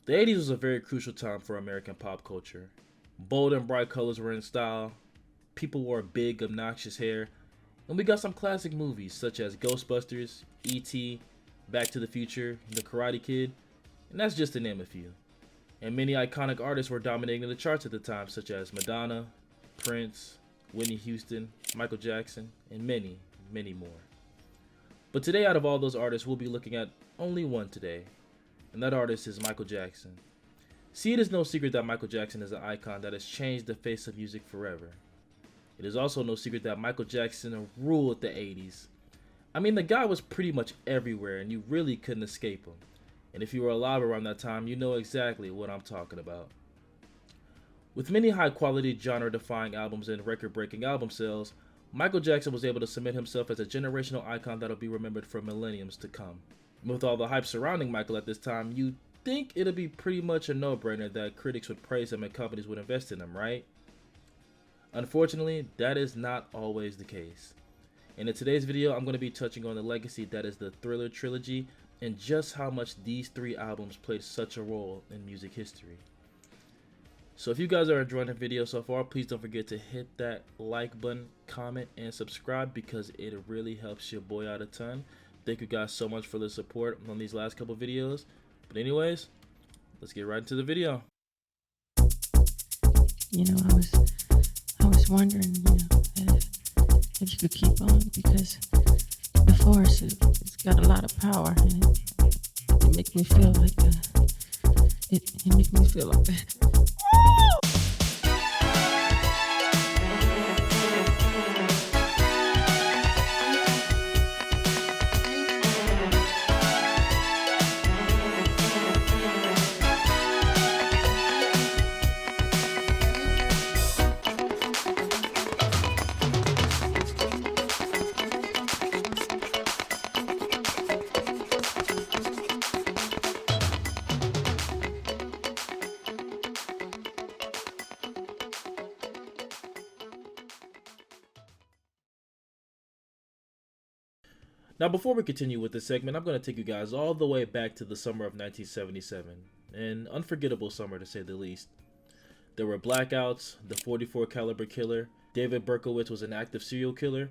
The 80s was a very crucial time for American pop culture. Bold and bright colors were in style, people wore big, obnoxious hair, and we got some classic movies such as Ghostbusters, E.T., Back to the Future, The Karate Kid, and that's just to name a few. And many iconic artists were dominating the charts at the time, such as Madonna, Prince, Whitney Houston, Michael Jackson, and many, many more. But today, out of all those artists, we'll be looking at only one today, and that artist is Michael Jackson. See, it is no secret that Michael Jackson is an icon that has changed the face of music forever. It is also no secret that Michael Jackson ruled the 80s. I mean, the guy was pretty much everywhere, and you really couldn't escape him. And if you were alive around that time, you know exactly what I'm talking about. With many high-quality, genre-defying albums and record-breaking album sales, Michael Jackson was able to cement himself as a generational icon that'll be remembered for millenniums to come. And with all the hype surrounding Michael at this time, you'd think it'd be pretty much a no-brainer that critics would praise him and companies would invest in him, right? Unfortunately, that is not always the case. And in today's video, I'm going to be touching on the legacy that is the Thriller trilogy and just how much these three albums played such a role in music history. So if you guys are enjoying the video so far, please don't forget to hit that like button, comment, and subscribe because it really helps your boy out a ton. Thank you guys so much for the support on these last couple videos. But anyways, let's get right into the video. You know, I was wondering, if you could keep on because the force it's got a lot of power and it makes me feel like it makes me feel like Now, before we continue with this segment, I'm going to take you guys all the way back to the summer of 1977, an unforgettable summer to say the least. There were blackouts, the 44 caliber killer, David Berkowitz was an active serial killer.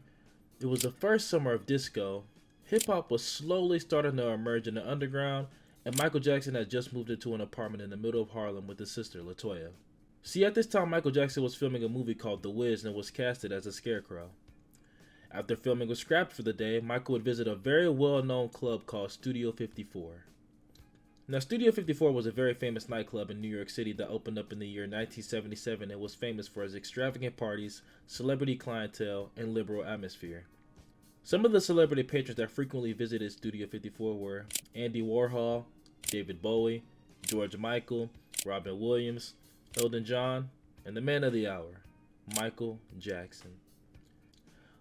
It was the first summer of disco, hip-hop was slowly starting to emerge in the underground, and Michael Jackson had just moved into an apartment in the middle of Harlem with his sister, LaToya. See, at this time, Michael Jackson was filming a movie called The Wiz and was casted as a scarecrow. After filming was scrapped for the day, Michael would visit a very well-known club called Studio 54. Now, Studio 54 was a very famous nightclub in New York City that opened up in the year 1977 and was famous for its extravagant parties, celebrity clientele, and liberal atmosphere. Some of the celebrity patrons that frequently visited Studio 54 were Andy Warhol, David Bowie, George Michael, Robin Williams, Elton John, and the man of the hour, Michael Jackson.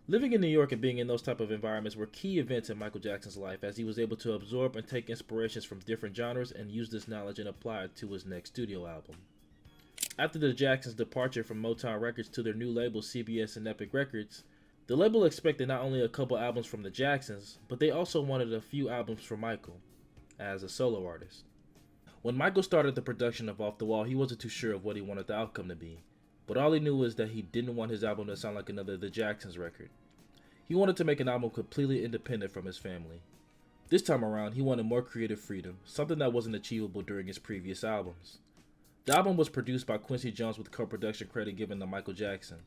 Living in New York and being in those type of environments were key events in Michael Jackson's life as he was able to absorb and take inspirations from different genres and use this knowledge and apply it to his next studio album. After the Jacksons' departure from Motown Records to their new labels CBS and Epic Records, the label expected not only a couple albums from the Jacksons, but they also wanted a few albums from Michael, as a solo artist. When Michael started the production of Off the Wall, he wasn't too sure of what he wanted the outcome to be, but all he knew was that he didn't want his album to sound like another The Jacksons record. He wanted to make an album completely independent from his family. This time around, he wanted more creative freedom, something that wasn't achievable during his previous albums. The album was produced by Quincy Jones with co-production credit given to Michael Jackson.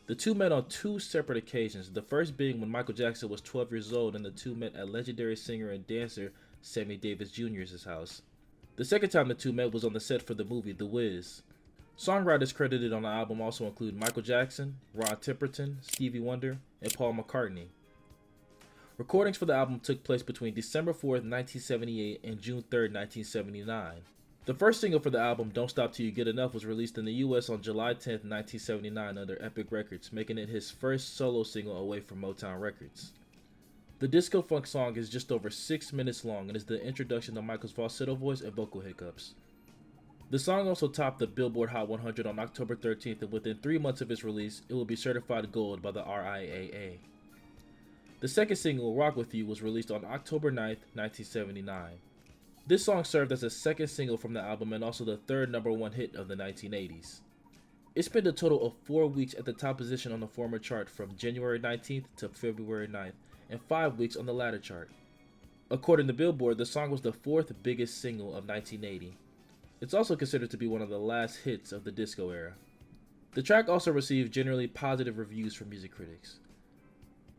The two met on two separate occasions, the first being when Michael Jackson was 12 years old and the two met at legendary singer and dancer Sammy Davis Jr.'s house. The second time the two met was on the set for the movie The Wiz. Songwriters credited on the album also include Michael Jackson, Rod Temperton, Stevie Wonder, and Paul McCartney. Recordings for the album took place between December 4th, 1978 and June 3rd, 1979. The first single for the album, Don't Stop Till You Get Enough, was released in the US on July 10th, 1979 under Epic Records, making it his first solo single away from Motown Records. The disco funk song is just over 6 minutes long and is the introduction to Michael's falsetto voice and vocal hiccups. The song also topped the Billboard Hot 100 on October 13th, and within 3 months of its release, it will be certified gold by the RIAA. The second single, Rock With You, was released on October 9th, 1979. This song served as the second single from the album and also the third #1 hit of the 1980s. It spent a total of 4 weeks at the top position on the former chart from January 19th to February 9th, and 5 weeks on the latter chart. According to Billboard, the song was the 4th biggest single of 1980. It's also considered to be one of the last hits of the disco era. The track also received generally positive reviews from music critics.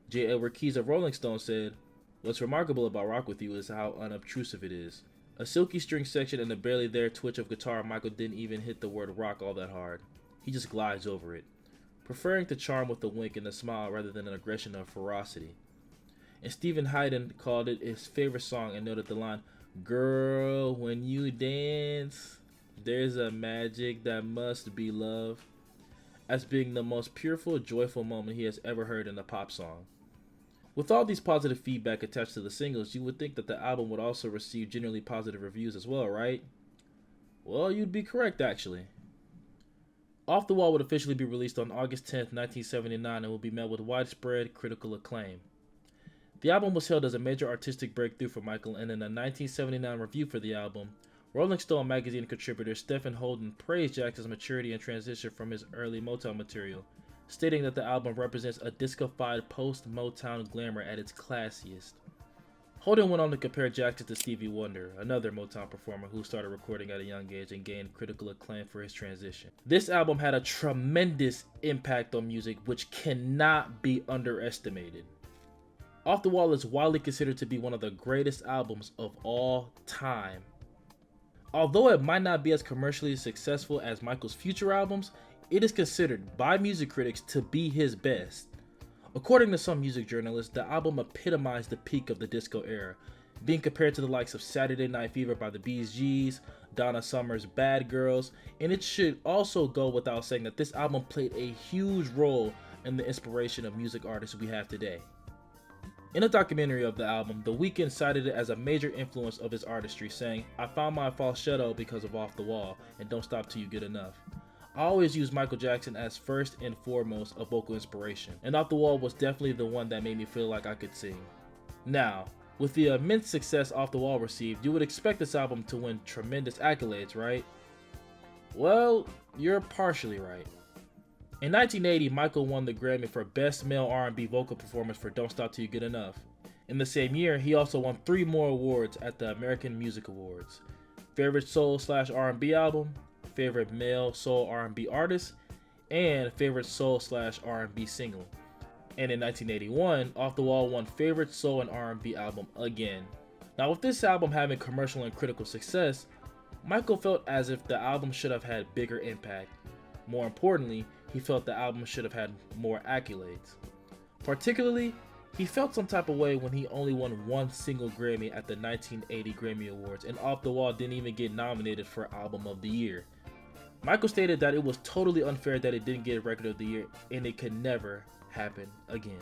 J. Edward Keyes of Rolling Stone said, "What's remarkable about Rock With You is how unobtrusive it is. A silky string section and a barely there twitch of guitar, Michael didn't even hit the word rock all that hard. He just glides over it, preferring to charm with a wink and a smile rather than an aggression of ferocity." And Stephen Hyden called it his favorite song and noted the line, "Girl, when you dance, there's a magic that must be love," as being the most pureful, joyful moment he has ever heard in a pop song. With all these positive feedback attached to the singles, you would think that the album would also receive generally positive reviews as well, right? Well, you'd be correct actually. Off the Wall would officially be released on August 10th, 1979 and will be met with widespread critical acclaim. The album was hailed as a major artistic breakthrough for Michael, and in a 1979 review for the album, Rolling Stone magazine contributor Stephen Holden praised Jackson's maturity and transition from his early Motown material, stating that the album represents a disco-fied post-Motown glamour at its classiest. Holden went on to compare Jackson to Stevie Wonder, another Motown performer who started recording at a young age and gained critical acclaim for his transition. This album had a tremendous impact on music which cannot be underestimated. Off the Wall is widely considered to be one of the greatest albums of all time. Although it might not be as commercially successful as Michael's future albums, it is considered by music critics to be his best. According to some music journalists, the album epitomized the peak of the disco era, being compared to the likes of Saturday Night Fever by the Bee Gees, Donna Summer's Bad Girls, and it should also go without saying that this album played a huge role in the inspiration of music artists we have today. In a documentary of the album, The Weeknd cited it as a major influence of his artistry, saying, "I found my falsetto because of Off the Wall and Don't Stop Till You Get Enough. I always use Michael Jackson as first and foremost a vocal inspiration, and Off the Wall was definitely the one that made me feel like I could sing." Now, with the immense success Off the Wall received, you would expect this album to win tremendous accolades, right? Well, you're partially right. In 1980, Michael won the Grammy for Best Male R&B Vocal Performance for Don't Stop Till You Get Enough. In the same year, he also won 3 more awards at the American Music Awards: Favorite Soul/R&B Album, Favorite Male Soul R&B Artist, and Favorite Soul/R&B Single. And in 1981, Off the Wall won Favorite Soul and R&B Album again. Now, with this album having commercial and critical success, Michael felt as if the album should have had bigger impact. More importantly, he felt the album should have had more accolades. Particularly, he felt some type of way when he only won 1 single Grammy at the 1980 Grammy Awards, and Off the Wall didn't even get nominated for Album of the Year. Michael stated that it was totally unfair that it didn't get Record of the Year, and it could never happen again.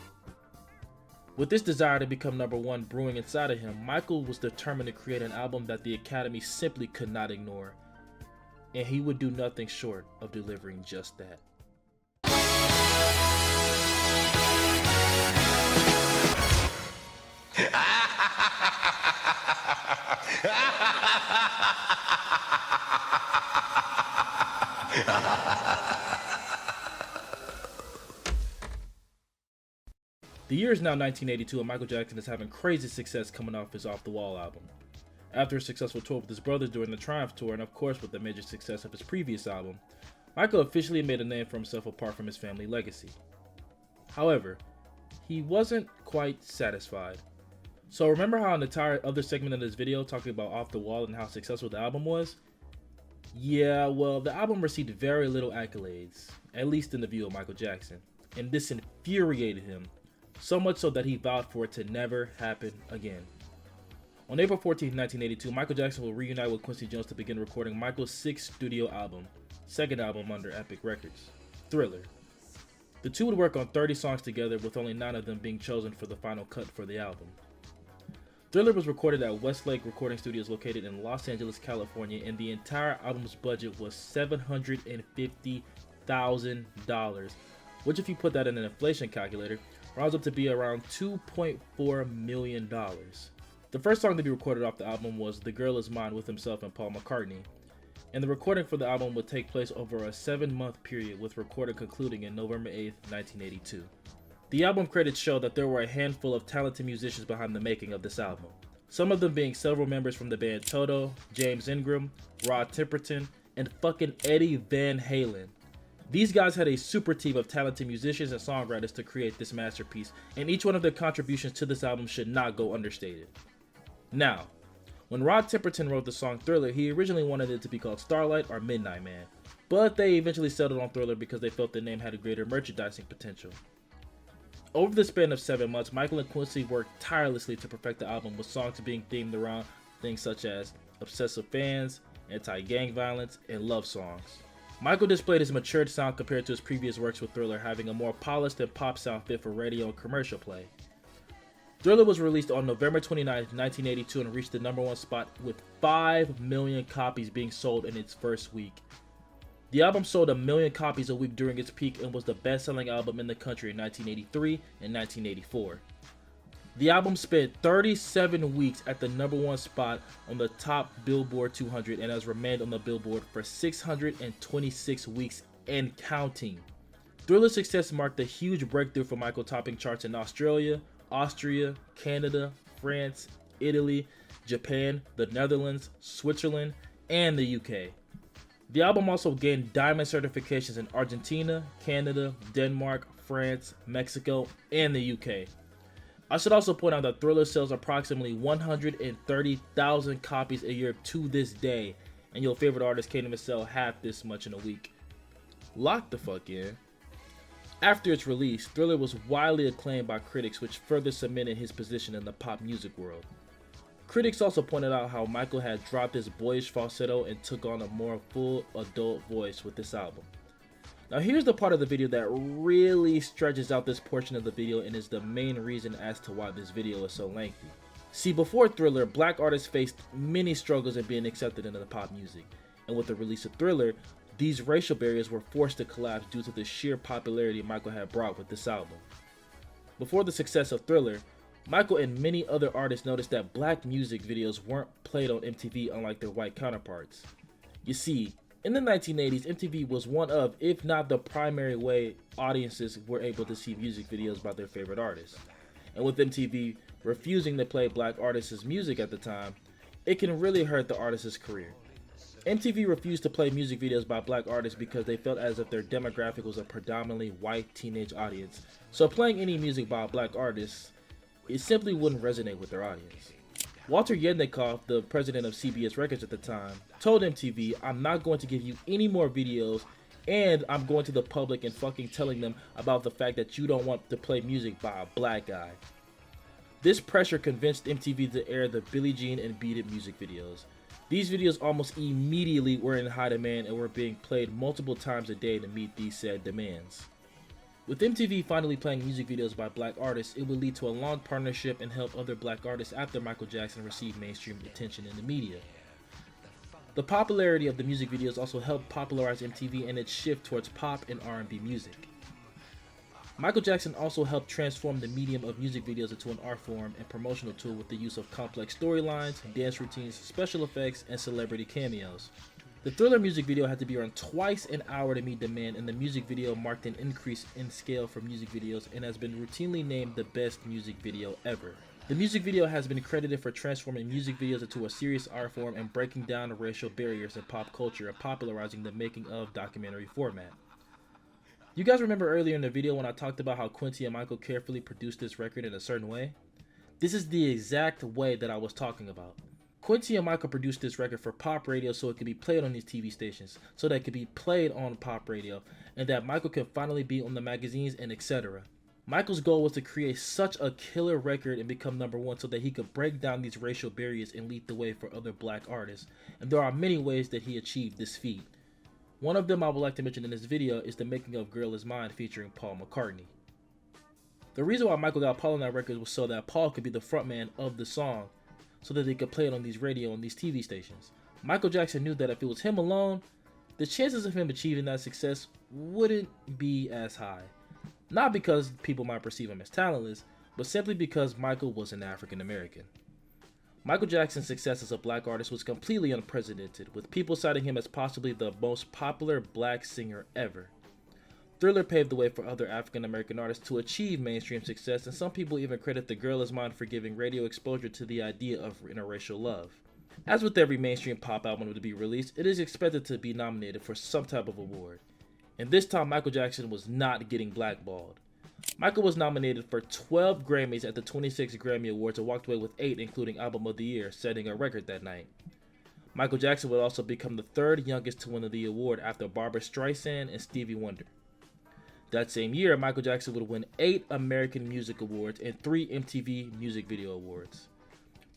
With this desire to become #1 brewing inside of him, Michael was determined to create an album that the Academy simply could not ignore, and he would do nothing short of delivering just that. The year is now 1982 and Michael Jackson is having crazy success coming off his Off the Wall album. After a successful tour with his brothers during the Triumph Tour, and of course with the major success of his previous album, Michael officially made a name for himself apart from his family legacy. However, he wasn't quite satisfied. So remember how in the entire other segment of this video talking about Off the Wall and how successful the album was? Yeah, well, the album received very little accolades, at least in the view of Michael Jackson, and this infuriated him, so much so that he vowed for it to never happen again. On April 14, 1982, Michael Jackson will reunite with Quincy Jones to begin recording Michael's 6th studio album, second album under Epic Records, Thriller. The two would work on 30 songs together, with only 9 of them being chosen for the final cut for the album. Thriller was recorded at Westlake Recording Studios located in Los Angeles, California, and the entire album's budget was $750,000, which, if you put that in an inflation calculator, rounds up to be around $2.4 million. The first song to be recorded off the album was The Girl Is Mine with himself and Paul McCartney, and the recording for the album would take place over a 7-month period, with recording concluding in November 8th, 1982. The album credits show that there were a handful of talented musicians behind the making of this album, some of them being several members from the band Toto, James Ingram, Rod Temperton, and fucking Eddie Van Halen. These guys had a super team of talented musicians and songwriters to create this masterpiece, and each one of their contributions to this album should not go understated. Now, when Rod Temperton wrote the song Thriller, he originally wanted it to be called Starlight or Midnight Man, but they eventually settled on Thriller because they felt the name had a greater merchandising potential. Over the span of 7 months, Michael and Quincy worked tirelessly to perfect the album, with songs being themed around things such as obsessive fans, anti-gang violence, and love songs. Michael displayed his matured sound compared to his previous works, with Thriller having a more polished and pop sound fit for radio and commercial play. Thriller was released on November 29, 1982 and reached the #1 spot with 5 million copies being sold in its first week. The album sold 1 million copies a week during its peak and was the best-selling album in the country in 1983 and 1984. The album spent 37 weeks at the #1 spot on the top Billboard 200 and has remained on the Billboard for 626 weeks and counting. Thriller's success marked a huge breakthrough for Michael, topping charts in Australia, Austria, Canada, France, Italy, Japan, the Netherlands, Switzerland, and the UK. The album also gained diamond certifications in Argentina, Canada, Denmark, France, Mexico, and the UK. I should also point out that Thriller sells approximately 130,000 copies a year to this day, and your favorite artist can't even sell half this much in a week. Lock the fuck in. After its release, Thriller was widely acclaimed by critics, which further cemented his position in the pop music world. Critics also pointed out how Michael had dropped his boyish falsetto and took on a more full adult voice with this album. Now here's the part of the video that really stretches out this portion of the video and is the main reason as to why this video is so lengthy. See, before Thriller, black artists faced many struggles in being accepted into the pop music, and with the release of Thriller, these racial barriers were forced to collapse due to the sheer popularity Michael had brought with this album. Before the success of Thriller, Michael and many other artists noticed that black music videos weren't played on MTV unlike their white counterparts. You see, in the 1980s, MTV was one of, if not the primary way audiences were able to see music videos by their favorite artists. And with MTV refusing to play black artists' music at the time, it can really hurt the artist's career. MTV refused to play music videos by black artists because they felt as if their demographic was a predominantly white teenage audience, so playing any music by a black artist, it simply wouldn't resonate with their audience. Walter Yednikoff, the president of CBS Records at the time, told MTV, "I'm not going to give you any more videos, and I'm going to the public and fucking telling them about the fact that you don't want to play music by a black guy." This pressure convinced MTV to air the Billie Jean and Beat It music videos. These videos almost immediately were in high demand and were being played multiple times a day to meet these said demands. With MTV finally playing music videos by black artists, it would lead to a long partnership and help other black artists after Michael Jackson received mainstream attention in the media. The popularity of the music videos also helped popularize MTV and its shift towards pop and R&B music. Michael Jackson also helped transform the medium of music videos into an art form and promotional tool with the use of complex storylines, dance routines, special effects, and celebrity cameos. The Thriller music video had to be around twice an hour to meet demand, and the music video marked an increase in scale for music videos and has been routinely named the best music video ever. The music video has been credited for transforming music videos into a serious art form and breaking down racial barriers in pop culture and popularizing the making of documentary format. You guys remember earlier in the video when I talked about how Quincy and Michael carefully produced this record in a certain way? This is the exact way that I was talking about. Quincy and Michael produced this record for pop radio so it could be played on these TV stations, so that it could be played on pop radio, and that Michael could finally be on the magazines and etc. Michael's goal was to create such a killer record and become #1 so that he could break down these racial barriers and lead the way for other black artists, and there are many ways that he achieved this feat. One of them I would like to mention in this video is the making of Girl Is Mine featuring Paul McCartney. The reason why Michael got Paul on that record was so that Paul could be the frontman of the song, so that they could play it on these radio and these TV stations. Michael Jackson knew that if it was him alone, the chances of him achieving that success wouldn't be as high. Not because people might perceive him as talentless, but simply because Michael was an African American. Michael Jackson's success as a black artist was completely unprecedented, with people citing him as possibly the most popular black singer ever. Thriller paved the way for other African American artists to achieve mainstream success, and some people even credit The Girl Is Mine for giving radio exposure to the idea of interracial love. As with every mainstream pop album to be released, it is expected to be nominated for some type of award. And this time, Michael Jackson was not getting blackballed. Michael was nominated for 12 Grammys at the 26 Grammy Awards and walked away with 8, including Album of the Year, setting a record that night. Michael Jackson would also become the third youngest to win the award after Barbra Streisand and Stevie Wonder. That same year, Michael Jackson would win 8 American Music Awards and 3 MTV Music Video Awards.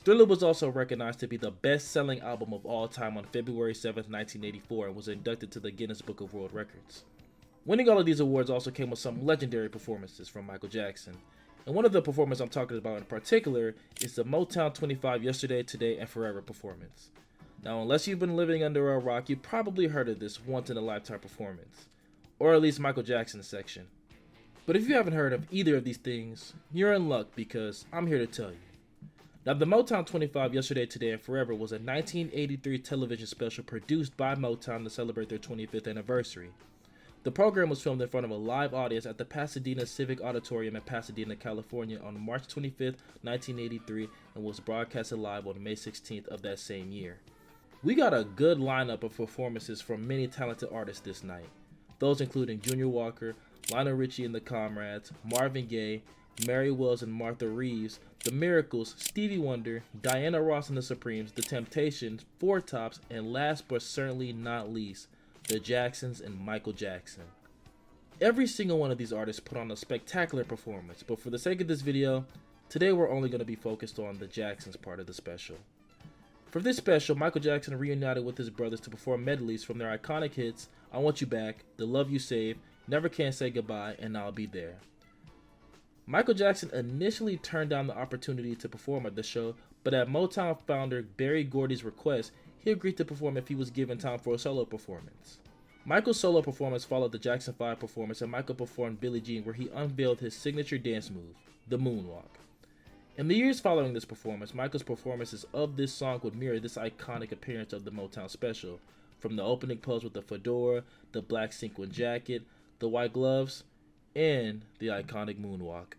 Thriller was also recognized to be the best-selling album of all time on February 7, 1984, and was inducted to the Guinness Book of World Records. Winning all of these awards also came with some legendary performances from Michael Jackson, and one of the performances I'm talking about in particular is the Motown 25 Yesterday, Today, and Forever performance. Now, unless you've been living under a rock, you probably heard of this once-in-a-lifetime performance, or at least Michael Jackson's section. But if you haven't heard of either of these things, you're in luck because I'm here to tell you. Now, the Motown 25 Yesterday, Today, and Forever was a 1983 television special produced by Motown to celebrate their 25th anniversary. The program was filmed in front of a live audience at the Pasadena Civic Auditorium in Pasadena, California on March 25, 1983, and was broadcasted live on May 16th of that same year. We got a good lineup of performances from many talented artists this night. Those including Junior Walker, Lionel Richie and the Comrades, Marvin Gaye, Mary Wells and Martha Reeves, The Miracles, Stevie Wonder, Diana Ross and the Supremes, The Temptations, Four Tops, and last but certainly not least, the Jacksons and Michael Jackson. Every single one of these artists put on a spectacular performance, but for the sake of this video, today we're only going to be focused on the Jacksons part of the special. For this special, Michael Jackson reunited with his brothers to perform medleys from their iconic hits, I Want You Back, The Love You Save, Never Can Say Goodbye, and I'll Be There. Michael Jackson initially turned down the opportunity to perform at the show, but at Motown founder Berry Gordy's request, he agreed to perform if he was given time for a solo performance. Michael's solo performance followed the Jackson 5 performance, and Michael performed Billie Jean, where he unveiled his signature dance move, the Moonwalk. In the years following this performance, Michael's performances of this song would mirror this iconic appearance of the Motown special, from the opening pose with the fedora, the black sequin jacket, the white gloves, and the iconic Moonwalk.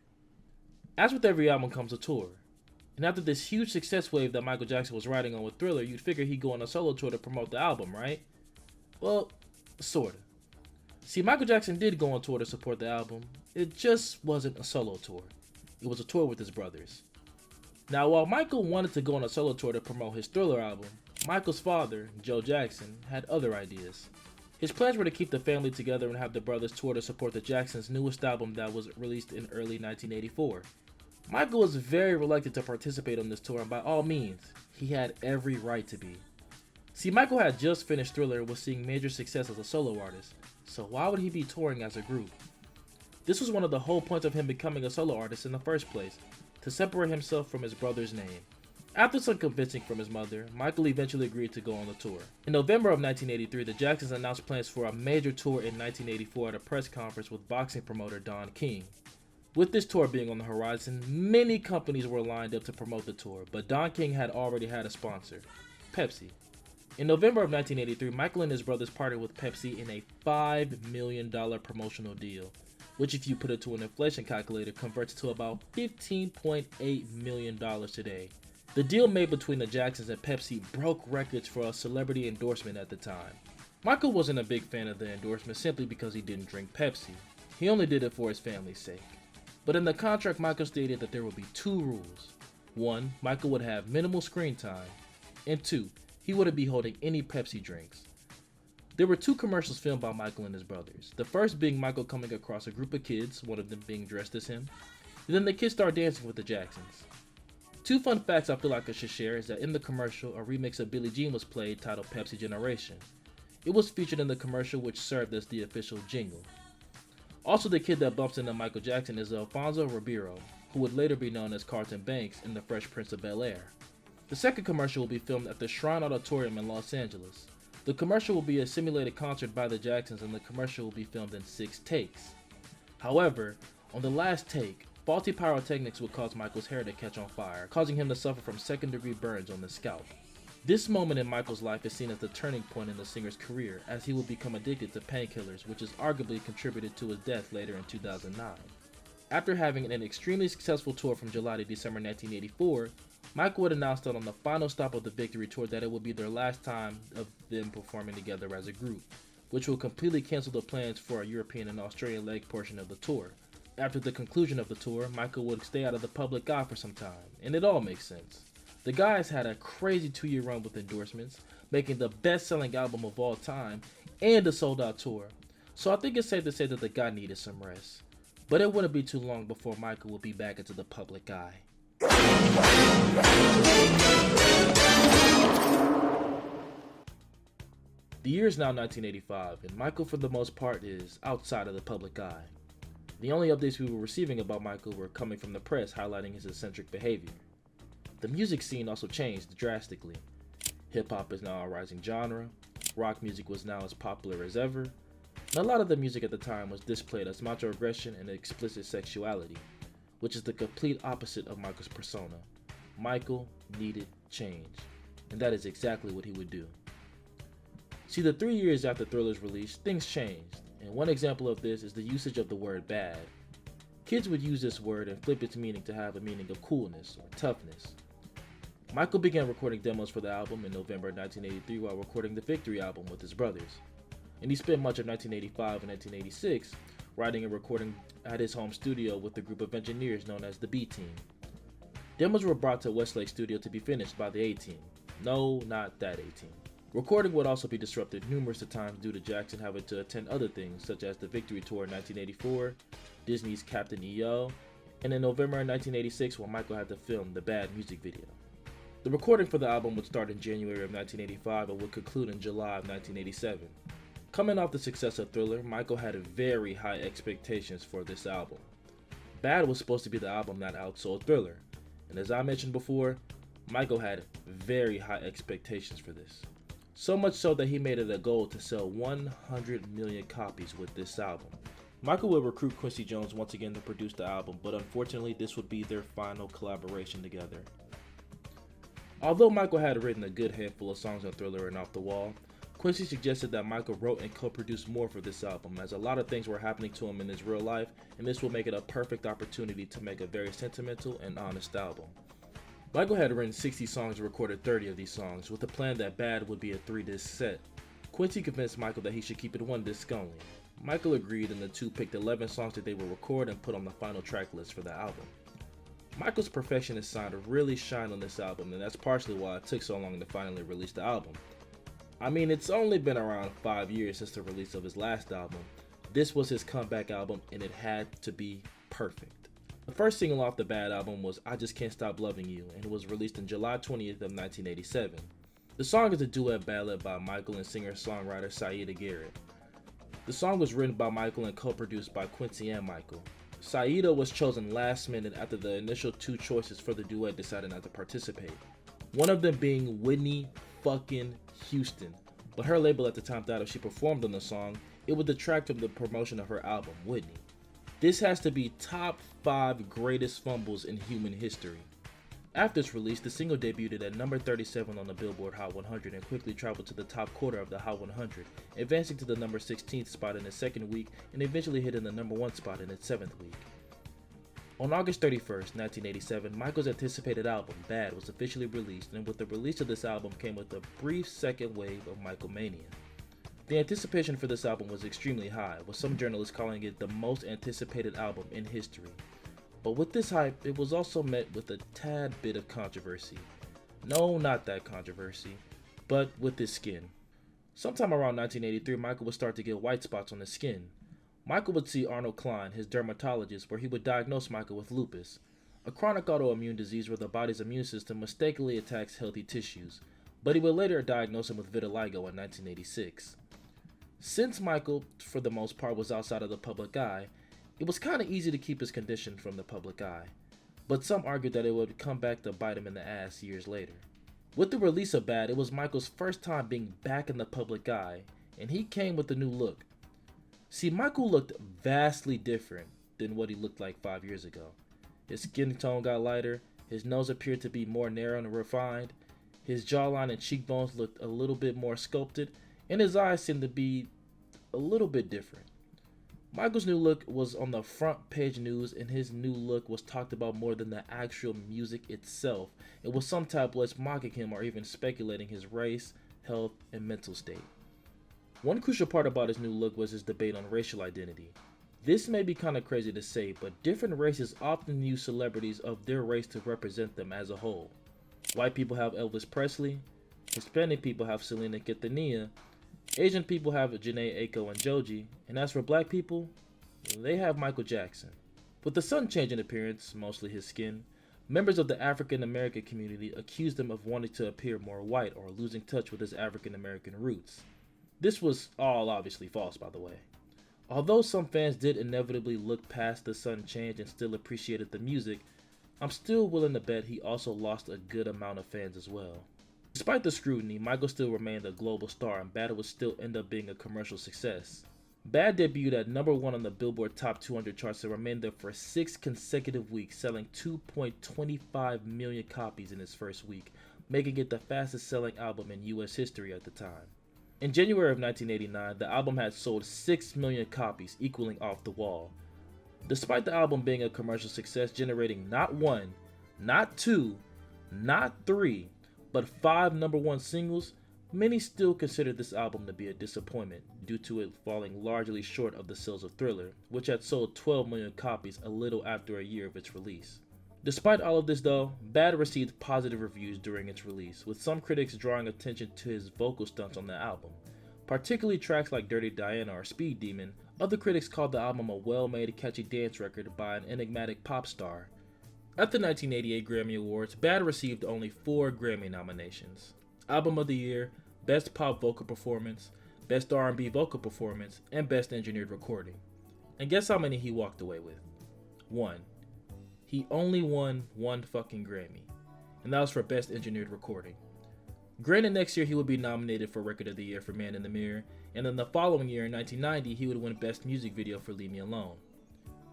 As with every album comes a tour. And after this huge success wave that Michael Jackson was riding on with Thriller, you'd figure he'd go on a solo tour to promote the album, right? Well, sorta. See, Michael Jackson did go on tour to support the album. It just wasn't a solo tour. It was a tour with his brothers. Now, while Michael wanted to go on a solo tour to promote his Thriller album, Michael's father, Joe Jackson, had other ideas. His plans were to keep the family together and have the brothers tour to support the Jacksons' newest album that was released in early 1984. Michael was very reluctant to participate on this tour, and by all means, he had every right to be. See, Michael had just finished Thriller and was seeing major success as a solo artist, so why would he be touring as a group? This was one of the whole points of him becoming a solo artist in the first place, to separate himself from his brother's name. After some convincing from his mother, Michael eventually agreed to go on the tour. In November of 1983, the Jacksons announced plans for a major tour in 1984 at a press conference with boxing promoter Don King. With this tour being on the horizon, many companies were lined up to promote the tour, but Don King had already had a sponsor, Pepsi. In November of 1983, Michael and his brothers partnered with Pepsi in a $5 million promotional deal, which if you put it to an inflation calculator converts to about $15.8 million today. The deal made between the Jacksons and Pepsi broke records for a celebrity endorsement at the time. Michael wasn't a big fan of the endorsement simply because he didn't drink Pepsi. He only did it for his family's sake. But in the contract, Michael stated that there would be 2 rules. 1, Michael would have minimal screen time, and 2, he wouldn't be holding any Pepsi drinks. There were 2 commercials filmed by Michael and his brothers, the first being Michael coming across a group of kids, one of them being dressed as him, and then the kids start dancing with the Jacksons. 2 fun facts I feel like I should share is that in the commercial, a remix of Billie Jean was played titled Pepsi Generation. It was featured in the commercial, which served as the official jingle. Also, the kid that bumps into Michael Jackson is Alfonso Ribeiro, who would later be known as Carlton Banks in The Fresh Prince of Bel-Air. The second commercial will be filmed at the Shrine Auditorium in Los Angeles. The commercial will be a simulated concert by the Jacksons, and the commercial will be filmed in 6 takes. However, on the last take, Faulty pyrotechnics would cause Michael's hair to catch on fire, causing him to suffer from second-degree burns on the scalp. This moment in Michael's life is seen as the turning point in the singer's career, as he will become addicted to painkillers, which has arguably contributed to his death later in 2009. After having an extremely successful tour from July to December 1984, Michael would announce that on the final stop of the Victory Tour that it would be their last time of them performing together as a group, which will completely cancel the plans for a European and Australian leg portion of the tour. After the conclusion of the tour, Michael would stay out of the public eye for some time, and it all makes sense. The guys had a crazy 2-year run with endorsements, making the best-selling album of all time, and a sold-out tour. So I think it's safe to say that the guy needed some rest. But it wouldn't be too long before Michael would be back into the public eye. The year is now 1985, and Michael for the most part is outside of the public eye. The only updates we were receiving about Michael were coming from the press highlighting his eccentric behavior. The music scene also changed drastically. Hip-hop is now a rising genre, rock music was now as popular as ever, and a lot of the music at the time was displayed as macho aggression and explicit sexuality, which is the complete opposite of Michael's persona. Michael needed change, and that is exactly what he would do. See, the 3 years after Thriller's release, things changed, and one example of this is the usage of the word bad. Kids would use this word and flip its meaning to have a meaning of coolness or toughness. Michael began recording demos for the album in November 1983 while recording the Victory album with his brothers, and he spent much of 1985 and 1986 writing and recording at his home studio with a group of engineers known as the B-Team. Demos were brought to Westlake Studio to be finished by the A-Team. No, not that A-Team. Recording would also be disrupted numerous times due to Jackson having to attend other things such as the Victory Tour in 1984, Disney's Captain EO, and in November 1986 when Michael had to film the Bad music video. The recording for the album would start in January of 1985 and would conclude in July of 1987. Coming off the success of Thriller, Michael had very high expectations for this album. Bad was supposed to be the album that outsold Thriller, and as I mentioned before, Michael had very high expectations for this. So much so that he made it a goal to sell 100 million copies with this album. Michael would recruit Quincy Jones once again to produce the album, but unfortunately this would be their final collaboration together. Although Michael had written a good handful of songs on Thriller and Off the Wall, Quincy suggested that Michael wrote and co-produced more for this album, as a lot of things were happening to him in his real life, and this will make it a perfect opportunity to make a very sentimental and honest album. Michael had written 60 songs and recorded 30 of these songs, with the plan that Bad would be a 3-disc set. Quincy convinced Michael that he should keep it 1 disc only. Michael agreed, and the two picked 11 songs that they would record and put on the final track list for the album. Michael's perfectionist sound really shined on this album, and that's partially why it took so long to finally release the album. I mean, it's only been around 5 years since the release of his last album. This was his comeback album, and it had to be perfect. The first single off the Bad album was I Just Can't Stop Loving You, and it was released on July 20th of 1987. The song is a duet ballad by Michael and singer-songwriter Saida Garrett. The song was written by Michael and co-produced by Quincy and Michael. Saida was chosen last minute after the initial 2 choices for the duet decided not to participate. One of them being Whitney fucking Houston, but her label at the time thought if she performed on the song, it would detract from the promotion of her album, Whitney. This has to be top 5 greatest fumbles in human history. After its release, the single debuted at number 37 on the Billboard Hot 100 and quickly traveled to the top quarter of the Hot 100, advancing to the number 16th spot in its second week and eventually hitting the number 1 spot in its 7th week. On August 31st, 1987, Michael's anticipated album, Bad, was officially released, and with the release of this album came with a brief second wave of Michael mania. The anticipation for this album was extremely high, with some journalists calling it the most anticipated album in history. But with this hype, it was also met with a tad bit of controversy. No, not that controversy, but with his skin. Sometime around 1983, Michael would start to get white spots on his skin. Michael would see Arnold Klein, his dermatologist, where he would diagnose Michael with lupus, a chronic autoimmune disease where the body's immune system mistakenly attacks healthy tissues, but he would later diagnose him with vitiligo in 1986. Since Michael, for the most part, was outside of the public eye, it was kinda easy to keep his condition from the public eye, but some argued that it would come back to bite him in the ass years later. With the release of Bad, it was Michael's first time being back in the public eye, and he came with a new look. See, Michael looked vastly different than what he looked like 5 years ago. His skin tone got lighter, his nose appeared to be more narrow and refined, his jawline and cheekbones looked a little bit more sculpted, and his eyes seemed to be a little bit different. Michael's new look was on the front page news, and his new look was talked about more than the actual music itself. It was some tabloids mocking him or even speculating his race, health, and mental state. One crucial part about his new look was his debate on racial identity. This may be kind of crazy to say, but different races often use celebrities of their race to represent them as a whole. White people have Elvis Presley, Hispanic people have Selena Quintanilla, Asian people have Janae Aiko and Joji, and as for black people, they have Michael Jackson. With the sudden change in appearance, mostly his skin, members of the African American community accused him of wanting to appear more white or losing touch with his African American roots. This was all obviously false, by the way. Although some fans did inevitably look past the sudden change and still appreciated the music, I'm still willing to bet he also lost a good amount of fans as well. Despite the scrutiny, Michael still remained a global star, and Bad would still end up being a commercial success. Bad debuted at number 1 on the Billboard Top 200 charts and remained there for 6 consecutive weeks, selling 2.25 million copies in its first week, making it the fastest selling album in US history at the time. In January of 1989, the album had sold 6 million copies, equaling Off the Wall. Despite the album being a commercial success, generating not 1, not 2, not 3, but 5 number 1 singles, many still consider this album to be a disappointment due to it falling largely short of the sales of Thriller, which had sold 12 million copies a little after a year of its release. Despite all of this though, Bad received positive reviews during its release, with some critics drawing attention to his vocal stunts on the album. Particularly tracks like Dirty Diana or Speed Demon, other critics called the album a well-made, catchy dance record by an enigmatic pop star. At the 1988 Grammy Awards, Bad received only 4 Grammy nominations: Album of the Year, Best Pop Vocal Performance, Best R&B Vocal Performance, and Best Engineered Recording. And guess how many he walked away with? 1. He only won 1 fucking Grammy, and that was for Best Engineered Recording. Granted, next year he would be nominated for Record of the Year for Man in the Mirror, and then the following year in 1990 he would win Best Music Video for Leave Me Alone.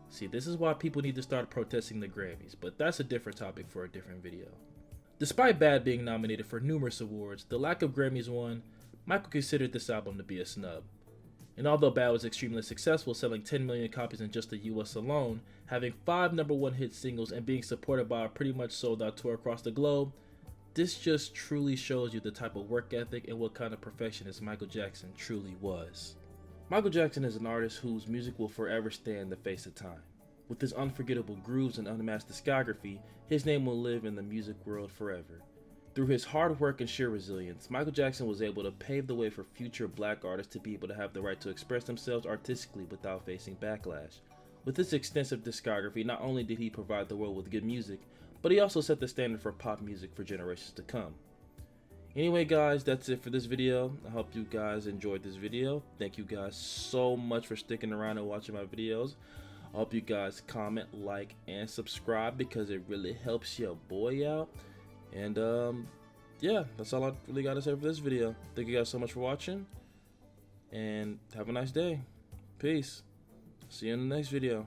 See, this is why people need to start protesting the Grammys, but that's a different topic for a different video. Despite Bad being nominated for numerous awards, the lack of Grammys won, Michael considered this album to be a snub. And although Bad was extremely successful, selling 10 million copies in just the US alone, having 5 number 1 hit singles, and being supported by a pretty much sold out tour across the globe, this just truly shows you the type of work ethic and what kind of perfectionist Michael Jackson truly was. Michael Jackson is an artist whose music will forever stand the face of time. With his unforgettable grooves and unmatched discography, his name will live in the music world forever. Through his hard work and sheer resilience, Michael Jackson was able to pave the way for future black artists to be able to have the right to express themselves artistically without facing backlash. With his extensive discography, not only did he provide the world with good music, but he also set the standard for pop music for generations to come. Anyway guys, that's it for this video. I hope you guys enjoyed this video. Thank you guys so much for sticking around and watching my videos. I hope you guys comment, like, and subscribe because it really helps your boy out. And yeah, that's all I really got to say for this video. Thank you guys so much for watching, and have a nice day. Peace. See you in the next video.